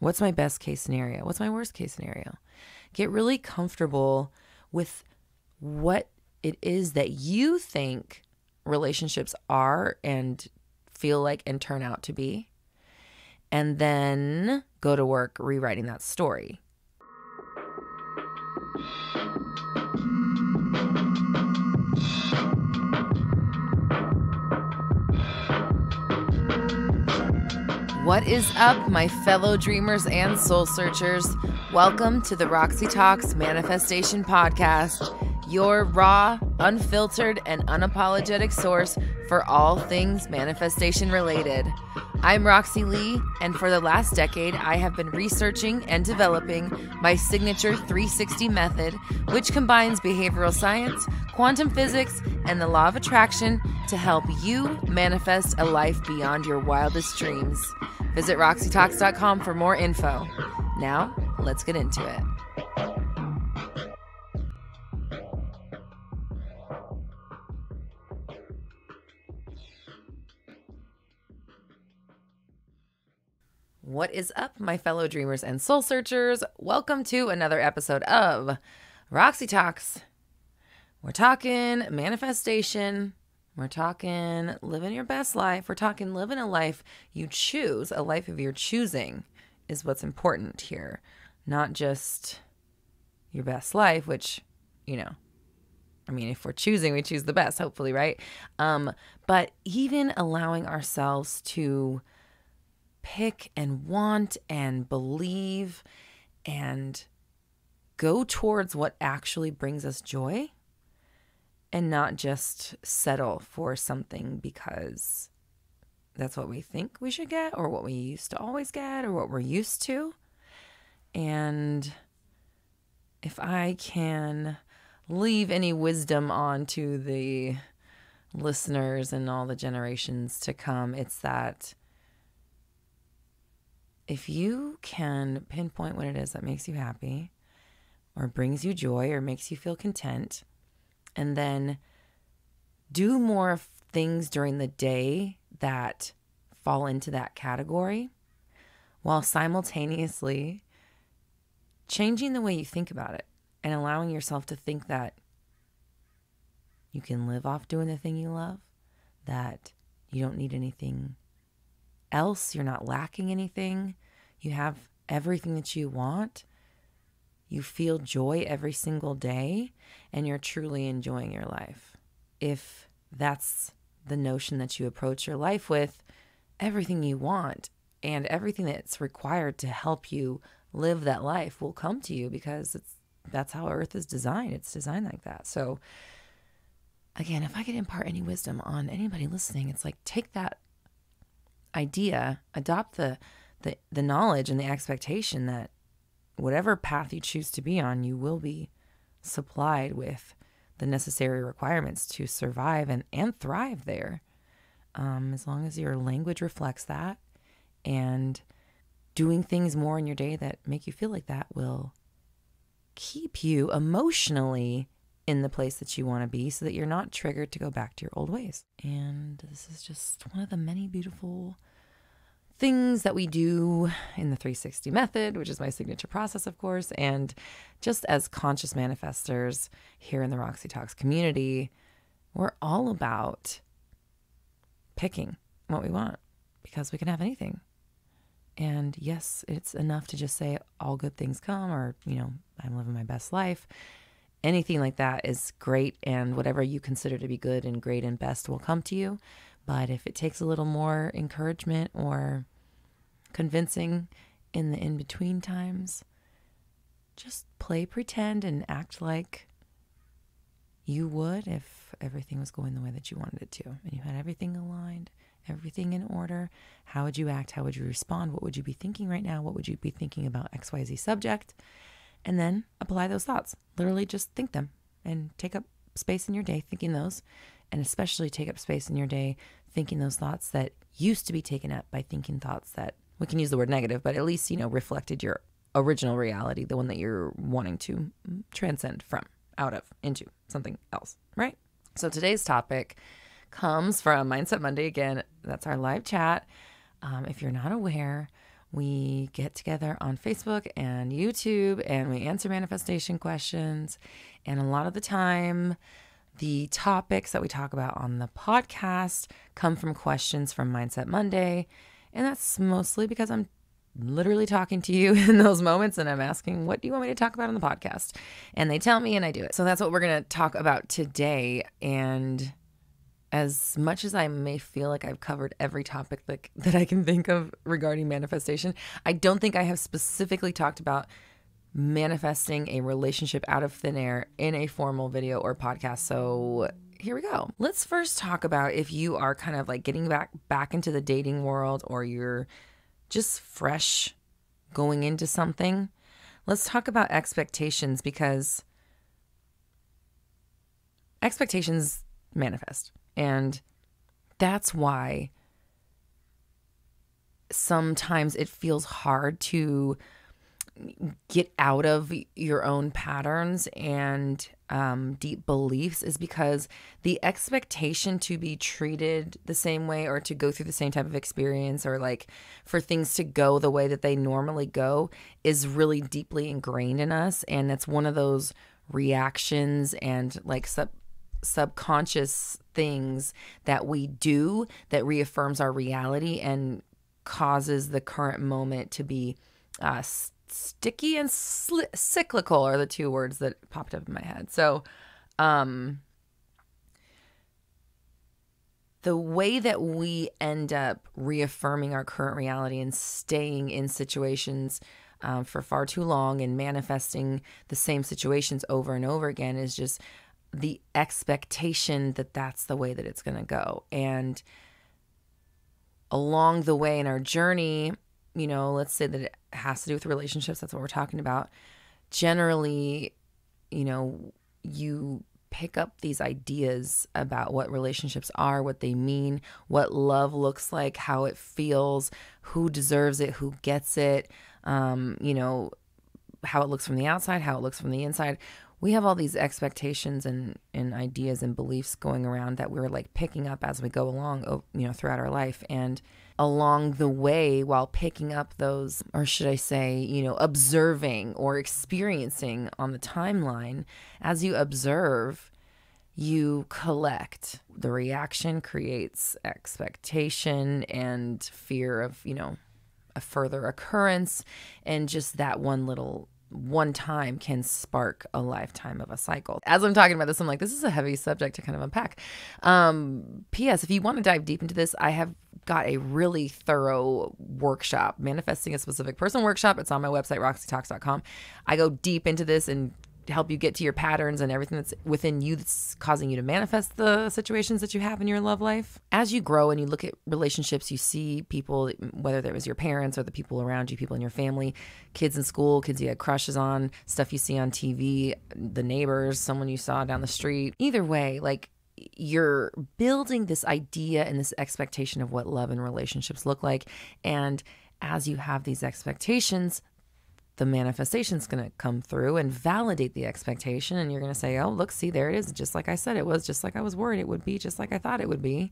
What's my best case scenario? What's my worst case scenario? Get really comfortable with what it is that you think relationships are and feel like and turn out to be. And then go to work rewriting that story. What is up, my fellow dreamers and soul searchers? Welcome to the Roxy Talks Manifestation Podcast, your raw, unfiltered, and unapologetic source for all things manifestation related. I'm Roxy Lee, and for the last decade, I have been researching and developing my signature 360 method, which combines behavioral science, quantum physics, and the law of attraction to help you manifest a life beyond your wildest dreams. Visit RoxyTalks.com for more info. Now, let's get into it. What is up, my fellow dreamers and soul searchers? Welcome to another episode of Roxy Talks. We're talking manifestation. We're talking living your best life. We're talking living a life you choose, a life of your choosing is what's important here. Not just your best life, which, if we're choosing, we choose the best, hopefully, right? But even allowing ourselves to pick and want and believe and go towards what actually brings us joy. And not just settle for something because that's what we think we should get or what we used to always get or what we're used to. And if I can leave any wisdom on to the listeners and all the generations to come, it's that if you can pinpoint what it is that makes you happy or brings you joy or makes you feel content, and then do more things during the day that fall into that category while simultaneously changing the way you think about it and allowing yourself to think that you can live off doing the thing you love, that you don't need anything else, you're not lacking anything, you have everything that you want. You feel joy every single day, and you're truly enjoying your life. If that's the notion that you approach your life with, everything you want and everything that's required to help you live that life will come to you because that's how Earth is designed. It's designed like that. So again, if I could impart any wisdom on anybody listening, it's like take that idea, adopt the knowledge and the expectation that whatever path you choose to be on, you will be supplied with the necessary requirements to survive and thrive there. As long as your language reflects that, and doing things more in your day that make you feel like that will keep you emotionally in the place that you want to be so that you're not triggered to go back to your old ways. And this is just one of the many beautiful things that we do in the 360 method, which is my signature process, of course. And just as conscious manifestors here in the Roxy Talks community, we're all about picking what we want because we can have anything. And yes, it's enough to just say all good things come, or, I'm living my best life. Anything like that is great. And whatever you consider to be good and great and best will come to you. But if it takes a little more encouragement or convincing in the in-between times, just play pretend and act like you would if everything was going the way that you wanted it to. And you had everything aligned, everything in order. How would you act? How would you respond? What would you be thinking right now? What would you be thinking about XYZ subject? And then apply those thoughts. Literally just think them and take up space in your day thinking those. And especially take up space in your day thinking those thoughts that used to be taken up by thinking thoughts that, we can use the word negative, but at least, reflected your original reality, the one that you're wanting to transcend from, out of, into something else, right? So today's topic comes from Mindset Monday. Again, that's our live chat. If you're not aware, We get together on Facebook and YouTube and we answer manifestation questions. And a lot of the time, the topics that we talk about on the podcast come from questions from Mindset Monday. And that's mostly because I'm literally talking to you in those moments and I'm asking, what do you want me to talk about on the podcast? And they tell me and I do it. So that's what we're going to talk about today. And as much as I may feel like I've covered every topic that I can think of regarding manifestation, I don't think I have specifically talked about manifesting a relationship out of thin air in a formal video or podcast. So here we go. Let's first talk about if you are kind of like getting back into the dating world or you're just fresh going into something. Let's talk about expectations, because expectations manifest. And that's why sometimes it feels hard to get out of your own patterns and deep beliefs, is because the expectation to be treated the same way or to go through the same type of experience or like for things to go the way that they normally go is really deeply ingrained in us. And it's one of those reactions and like subconscious things that we do that reaffirms our reality and causes the current moment to be sticky and cyclical are the two words that popped up in my head. So the way that we end up reaffirming our current reality and staying in situations for far too long and manifesting the same situations over and over again is just the expectation that that's the way that it's going to go. And along the way in our journey, you know, let's say that it has to do with relationships. That's what we're talking about. Generally, you know, you pick up these ideas about what relationships are, what they mean, what love looks like, how it feels, who deserves it, who gets it, you know, how it looks from the outside, how it looks from the inside. We have all these expectations and ideas and beliefs going around that we're like picking up as we go along, you know, throughout our life. And along the way, while picking up those, or should I say, you know, observing or experiencing on the timeline, as you observe, you collect. The reaction creates expectation and fear of, you know, a further occurrence. And just that one time can spark a lifetime of a cycle. As I'm talking about this, I'm like, this is a heavy subject to kind of unpack. P.S. If you want to dive deep into this, I have got a really thorough workshop, Manifesting a Specific Person workshop. It's on my website, roxytalks.com. I go deep into this and help you get to your patterns and everything that's within you that's causing you to manifest the situations that you have in your love life. As you grow and you look at relationships, you see people, whether it was your parents or the people around you, people in your family, kids in school, kids you had crushes on, stuff you see on TV, the neighbors, someone you saw down the street. Either way, like, you're building this idea and this expectation of what love and relationships look like. And as you have these expectations, the manifestation is going to come through and validate the expectation. And you're going to say, oh, look, see, there it is. Just like I said it was, just like I was worried it would be, just like I thought it would be.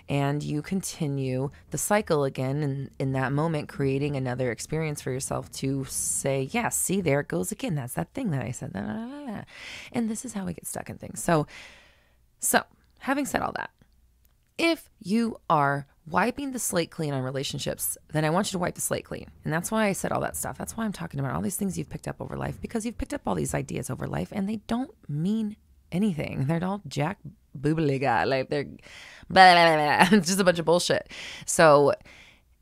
And you continue the cycle again. And in that moment, creating another experience for yourself to say, yeah, see, there it goes again. That's that thing that I said. And this is how we get stuck in things. So having said all that, if you are wiping the slate clean on relationships, then I want you to wipe the slate clean. And that's why I said all that stuff. That's why I'm talking about all these things you've picked up over life, because you've picked up all these ideas over life and they don't mean anything. They're all jack boobaliga. Like they're blah, blah, blah, blah. Just a bunch of bullshit. So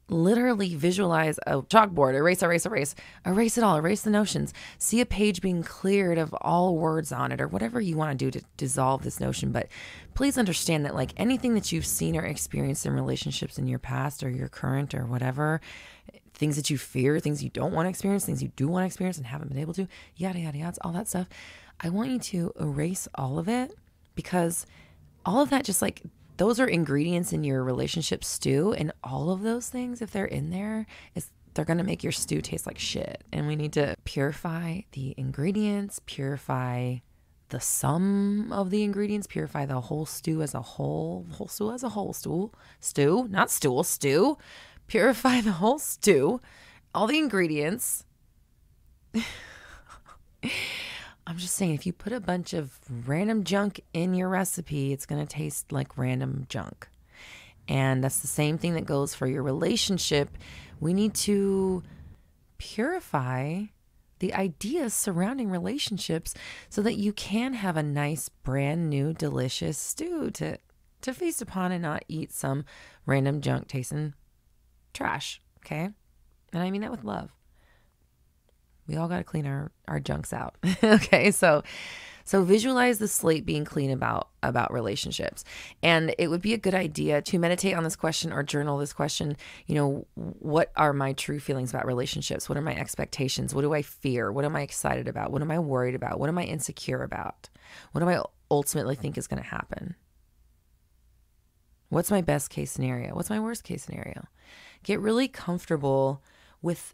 literally visualize a chalkboard, erase it all, erase the notions, see a page being cleared of all words on it or whatever you want to do to dissolve this notion. But please understand that like anything that you've seen or experienced in relationships in your past or your current or whatever, things that you fear, things you don't want to experience, things you do want to experience and haven't been able to, yada, yada, yada, all that stuff. I want you to erase all of it, because all of that just like, those are ingredients in your relationship stew, and all of those things, if they're in there, they're going to make your stew taste like shit. And we need to purify the ingredients, purify the sum of the ingredients, purify the whole stew as a whole stew, purify the whole stew all the ingredients. I'm just saying, if you put a bunch of random junk in your recipe, it's going to taste like random junk. And that's the same thing that goes for your relationship. We need to purify the ideas surrounding relationships so that you can have a nice, brand new, delicious stew to feast upon and not eat some random junk tasting trash. Okay? And I mean that with love. We all got to clean our junks out. Okay, so visualize the slate being clean about relationships. And it would be a good idea to meditate on this question or journal this question. You know, what are my true feelings about relationships? What are my expectations? What do I fear? What am I excited about? What am I worried about? What am I insecure about? What do I ultimately think is going to happen? What's my best case scenario? What's my worst case scenario? Get really comfortable with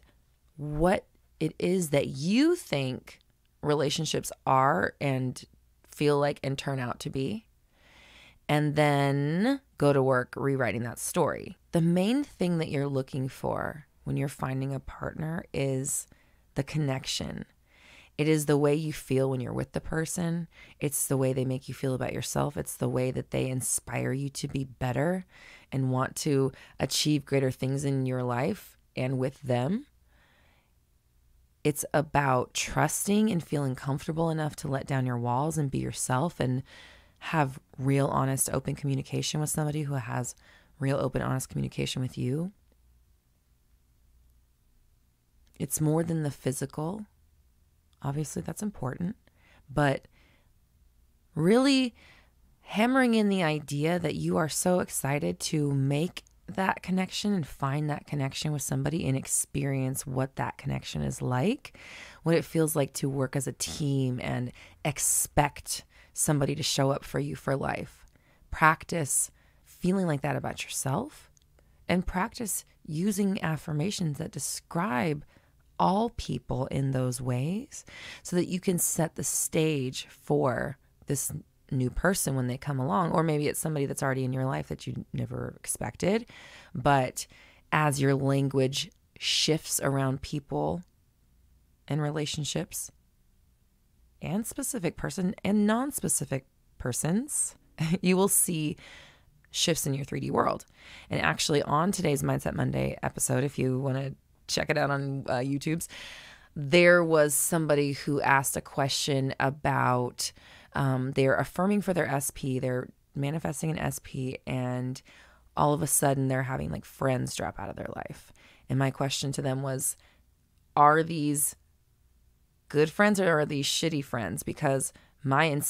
what it is that you think relationships are and feel like and turn out to be. And then go to work rewriting that story. The main thing that you're looking for when you're finding a partner is the connection. It is the way you feel when you're with the person. It's the way they make you feel about yourself. It's the way that they inspire you to be better and want to achieve greater things in your life and with them. It's about trusting and feeling comfortable enough to let down your walls and be yourself and have real, honest, open communication with somebody who has real, open, honest communication with you. It's more than the physical. Obviously, that's important. But really hammering in the idea that you are so excited to make that connection and find that connection with somebody and experience what that connection is like, what it feels like to work as a team and expect somebody to show up for you for life. Practice feeling like that about yourself and practice using affirmations that describe all people in those ways so that you can set the stage for this new person when they come along, or maybe it's somebody that's already in your life that you never expected. But as your language shifts around people and relationships and specific person and non-specific persons, you will see shifts in your 3D world. And actually on today's Mindset Monday episode, if you want to check it out on YouTube's, there was somebody who asked a question about they're affirming for their SP, they're manifesting an SP, and all of a sudden they're having like friends drop out of their life. And my question to them was, are these good friends or are these shitty friends? Because my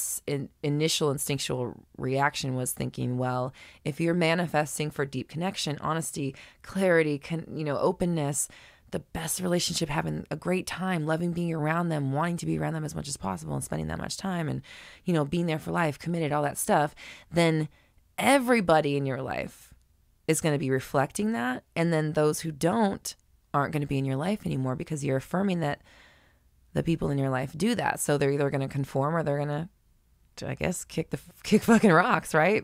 initial instinctual reaction was thinking, well, if you're manifesting for deep connection, honesty, clarity, openness, the best relationship, having a great time, loving being around them, wanting to be around them as much as possible and spending that much time and, being there for life, committed, all that stuff, then everybody in your life is going to be reflecting that. And then those who aren't going to be in your life anymore because you're affirming that the people in your life do that. So they're either going to conform or they're going to, I guess, kick fucking rocks, right?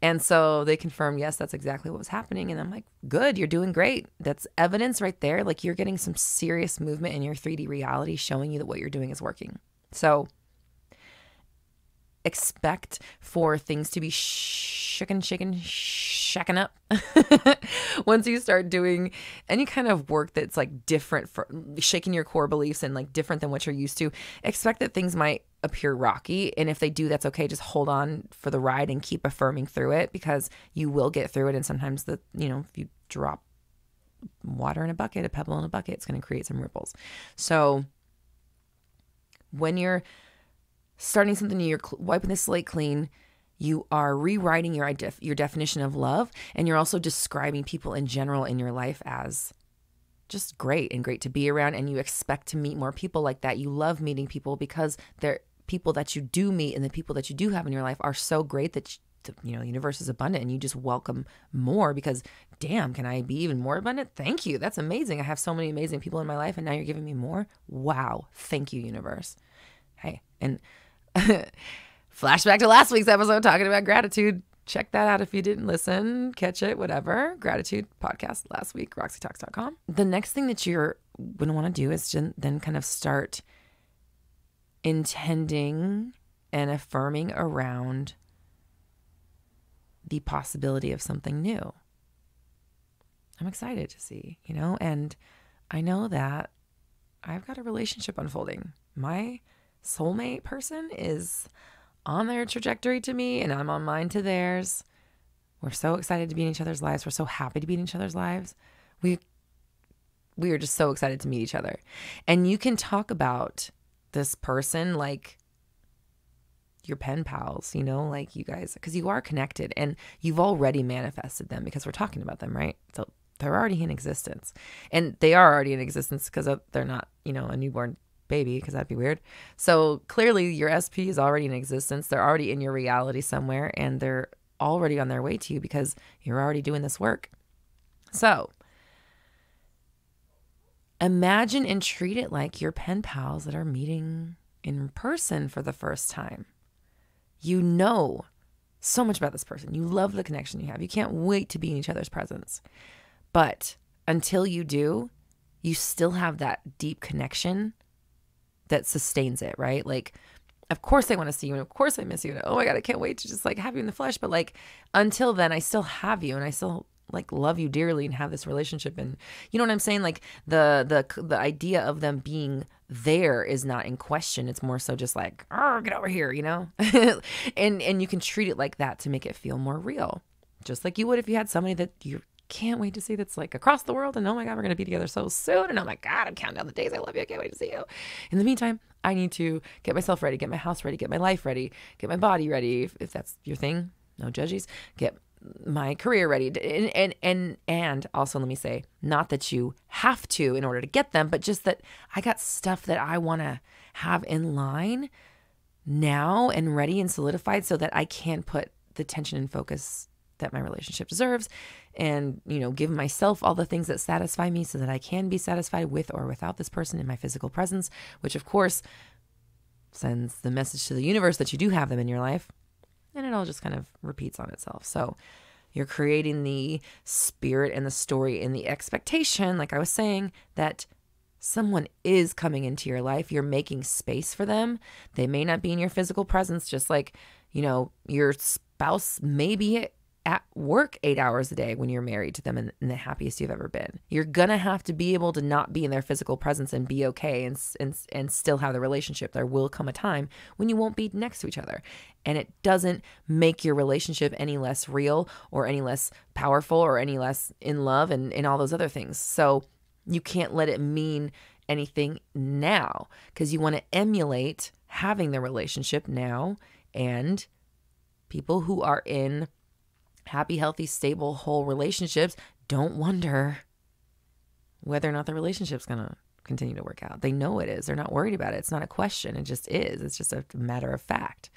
And so they confirmed, yes, that's exactly what was happening. And I'm like, good, you're doing great. That's evidence right there. Like you're getting some serious movement in your 3D reality showing you that what you're doing is working. So expect for things to be shacking up. Once you start doing any kind of work that's like different, for shaking your core beliefs and like different than what you're used to, expect that things might appear rocky. And if they do, that's okay. Just hold on for the ride and keep affirming through it because you will get through it. And sometimes if you drop water in a bucket, a pebble in a bucket, it's going to create some ripples. So when you're starting something new, you're wiping the slate clean, you are rewriting your definition of love, and you're also describing people in general in your life as just great and great to be around, and you expect to meet more people like that. You love meeting people because they're people that you do meet and the people that you do have in your life are so great that the universe is abundant and you just welcome more because, damn, can I be even more abundant? Thank you. That's amazing. I have so many amazing people in my life and now you're giving me more. Wow. Thank you, universe. Hey, and flashback to last week's episode talking about gratitude. check that out if you didn't listen, catch it, whatever. Gratitude podcast last week, roxytalks.com. The next thing that you're going to want to do is then kind of start intending and affirming around the possibility of something new. I'm excited to see, and I know that I've got a relationship unfolding. My soulmate person is on their trajectory to me, and I'm on mine to theirs. We're so excited to be in each other's lives. We're so happy to be in each other's lives. We are just so excited to meet each other. And you can talk about this person like your pen pals, like you guys, because you are connected and you've already manifested them because we're talking about them, right? So they're already in existence, and they are already in existence because they're not, a newborn baby, because that'd be weird. So clearly your SP is already in existence. They're already in your reality somewhere, and they're already on their way to you because you're already doing this work. So imagine and treat it like your pen pals that are meeting in person for the first time. You know so much about this person. You love the connection you have. You can't wait to be in each other's presence. But until you do, you still have that deep connection that sustains it, right? Like, of course I want to see you, and of course I miss you, and oh my God, I can't wait to just like have you in the flesh. But like, until then, I still have you, and I still like love you dearly and have this relationship. And you know what I'm saying? Like the idea of them being there is not in question. It's more so just like, oh, get over here, and you can treat it like that to make it feel more real. Just like you would if you had somebody that you can't wait to see that's like across the world, and oh my God, we're going to be together so soon, and oh my God, I'm counting down the days. I love you. I can't wait to see you. In the meantime, I need to get myself ready, get my house ready, get my life ready, get my body ready, if that's your thing, no judges, get my career ready. And also, let me say, not that you have to in order to get them, but just that I got stuff that I want to have in line now and ready and solidified so that I can put the tension and focus that my relationship deserves, and give myself all the things that satisfy me so that I can be satisfied with or without this person in my physical presence, which of course sends the message to the universe that you do have them in your life, and it all just kind of repeats on itself. So you're creating the spirit and the story and the expectation, like I was saying, that someone is coming into your life. You're making space for them. They may not be in your physical presence, just like your spouse may be at work 8 hours a day when you're married to them and the happiest you've ever been. You're gonna have to be able to not be in their physical presence and be okay and still have the relationship. There will come a time when you won't be next to each other, and it doesn't make your relationship any less real or any less powerful or any less in love and all those other things. So you can't let it mean anything now, because you want to emulate having the relationship now. And people who are in happy, healthy, stable, whole relationships don't wonder whether or not the relationship's going to continue to work out. They know it is. They're not worried about it. It's not a question. It just is. It's just a matter of fact.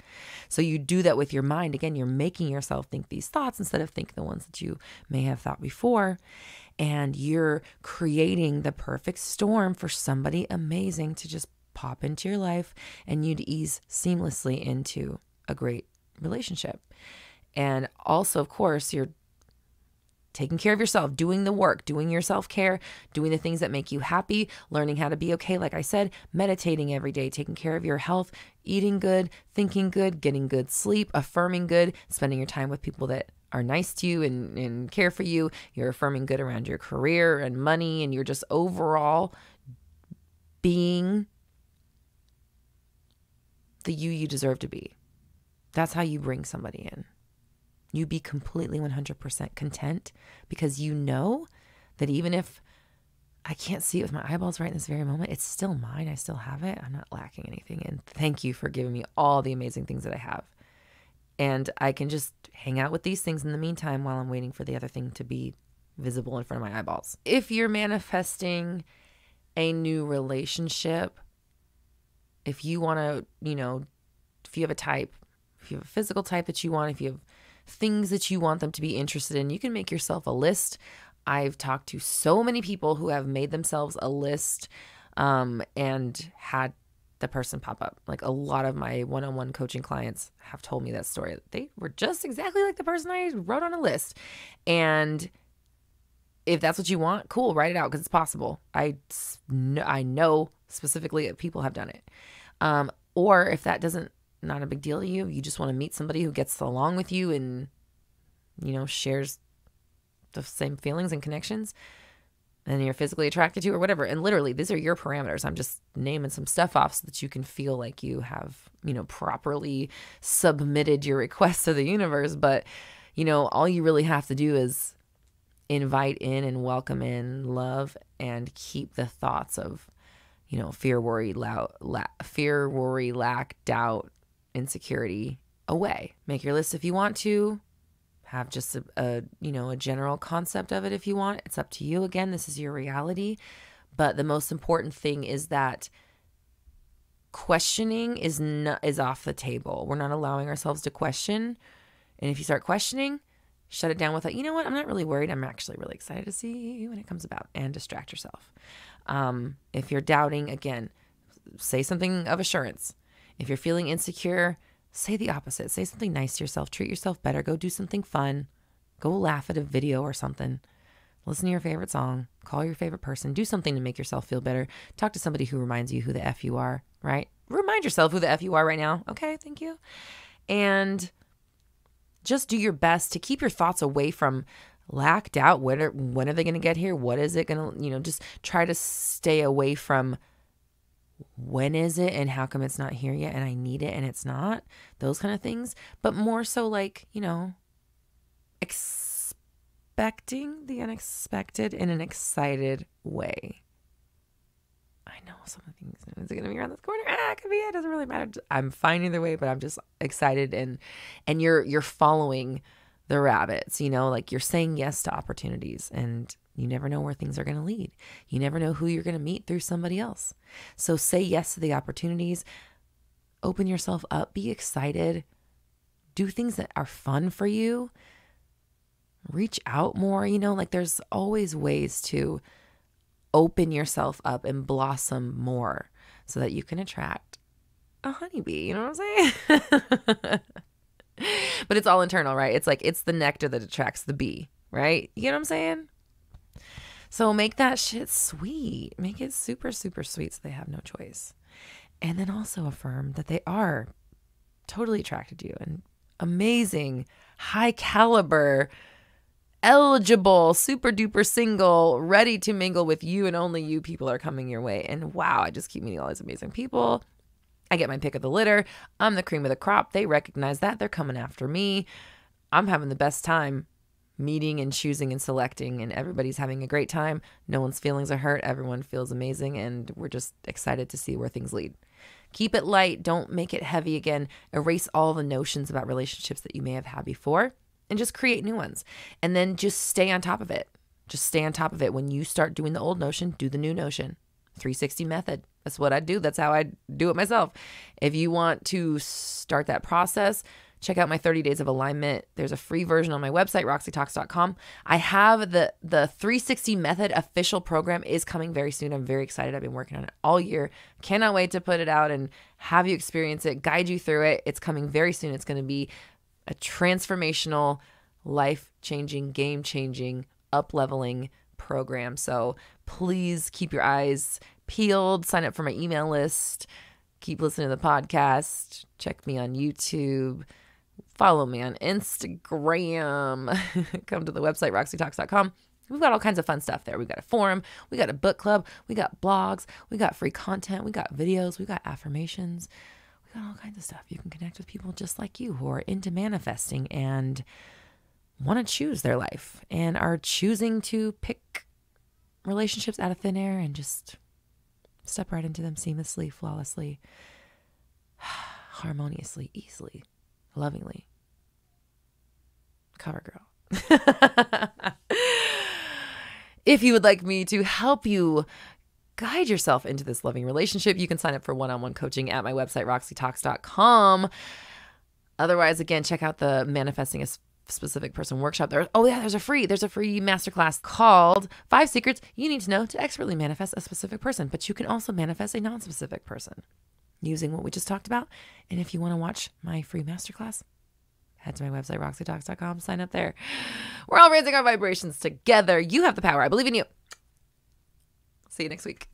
So you do that with your mind. Again, you're making yourself think these thoughts instead of think the ones that you may have thought before. And you're creating the perfect storm for somebody amazing to just pop into your life, and you'd ease seamlessly into a great relationship. And also, of course, you're taking care of yourself, doing the work, doing your self-care, doing the things that make you happy, learning how to be okay, like I said, meditating every day, taking care of your health, eating good, thinking good, getting good sleep, affirming good, spending your time with people that are nice to you and care for you. You're affirming good around your career and money, and you're just overall being the you deserve to be. That's how you bring somebody in. You be completely 100% content, because you know that even if I can't see it with my eyeballs right in this very moment, it's still mine. I still have it. I'm not lacking anything. And thank you for giving me all the amazing things that I have. And I can just hang out with these things in the meantime while I'm waiting for the other thing to be visible in front of my eyeballs. If you're manifesting a new relationship, if you want to, if you have a type, if you have a physical type that you want, if you have things that you want them to be interested in, you can make yourself a list. I've talked to so many people who have made themselves a list and had the person pop up. Like a lot of my one-on-one coaching clients have told me that story. They were just exactly like the person I wrote on a list. And if that's what you want, cool, write it out because it's possible. I know specifically that people have done it. Or if that not a big deal to you, you just want to meet somebody who gets along with you and, shares the same feelings and connections, and you're physically attracted to or whatever. And literally, these are your parameters. I'm just naming some stuff off so that you can feel like you have, properly submitted your requests to the universe. But, all you really have to do is invite in and welcome in love and keep the thoughts of, fear, worry, lack, doubt, insecurity away. Make your list if you want to. Have just a general concept of it if you want. It's up to you. Again, this is your reality. But the most important thing is that questioning is off the table. We're not allowing ourselves to question. And if you start questioning, shut it down with you know what? I'm not really worried. I'm actually really excited to see when it comes about, and distract yourself. If you're doubting, again, say something of assurance. If you're feeling insecure, say the opposite. Say something nice to yourself. Treat yourself better. Go do something fun. Go laugh at a video or something. Listen to your favorite song. Call your favorite person. Do something to make yourself feel better. Talk to somebody who reminds you who the F you are, right? Remind yourself who the F you are right now. Okay, thank you. And just do your best to keep your thoughts away from lack, doubt. When are they going to get here? What is it going to, just try to stay away from when is it and how come it's not here yet and I need it and it's not, those kind of things. But more so expecting the unexpected in an excited way. I know some of the things, is it going to be around this corner? It could be, it doesn't really matter. I'm fine either way, but I'm just excited and you're following the rabbits, you're saying yes to opportunities, and you never know where things are going to lead. You never know who you're going to meet through somebody else. So say yes to the opportunities, open yourself up, be excited, do things that are fun for you, reach out more, there's always ways to open yourself up and blossom more so that you can attract a honeybee. You know what I'm saying? But it's all internal, right? It's the nectar that attracts the bee, right? You know what I'm saying? So make that shit sweet. Make it super, super sweet so they have no choice. And then also affirm that they are totally attracted to you and amazing, high caliber, eligible, super duper single, ready to mingle with you and only you people are coming your way. And wow, I just keep meeting all these amazing people. I get my pick of the litter. I'm the cream of the crop. They recognize that. They're coming after me. I'm having the best time meeting and choosing and selecting, and everybody's having a great time. No one's feelings are hurt. Everyone feels amazing, and we're just excited to see where things lead. Keep it light. Don't make it heavy again. Erase all the notions about relationships that you may have had before and just create new ones. And then just stay on top of it. Just stay on top of it. When you start doing the old notion, do the new notion. 360 method. That's what I do. That's how I do it myself. If you want to start that process, check out my 30 days of alignment. There's a free version on my website, roxytalks.com. I have the 360 method official program is coming very soon. I'm very excited. I've been working on it all year. Cannot wait to put it out and have you experience it, guide you through it. It's coming very soon. It's going to be a transformational, life-changing, game-changing, up-leveling program. So please keep your eyes peeled. Sign up for my email list. Keep listening to the podcast. Check me on YouTube. Follow me on Instagram. Come to the website, roxytalks.com. We've got all kinds of fun stuff there. We've got a forum. We got a book club. We got blogs. We got free content. We got videos. We got affirmations. We got all kinds of stuff. You can connect with people just like you who are into manifesting and want to choose their life and are choosing to pick relationships out of thin air and just step right into them seamlessly, flawlessly, harmoniously, easily, lovingly. Cover girl. If you would like me to help you guide yourself into this loving relationship, you can sign up for one-on-one coaching at my website, roxytalks.com. Otherwise, again, check out the Manifesting a Specific Person workshop. There's a free masterclass called 5 Secrets You Need to Know to Expertly Manifest a Specific Person. But you can also manifest a non-specific person. using what we just talked about. And if you want to watch my free masterclass, head to my website, roxytalks.com, sign up there. We're all raising our vibrations together. You have the power. I believe in you. See you next week.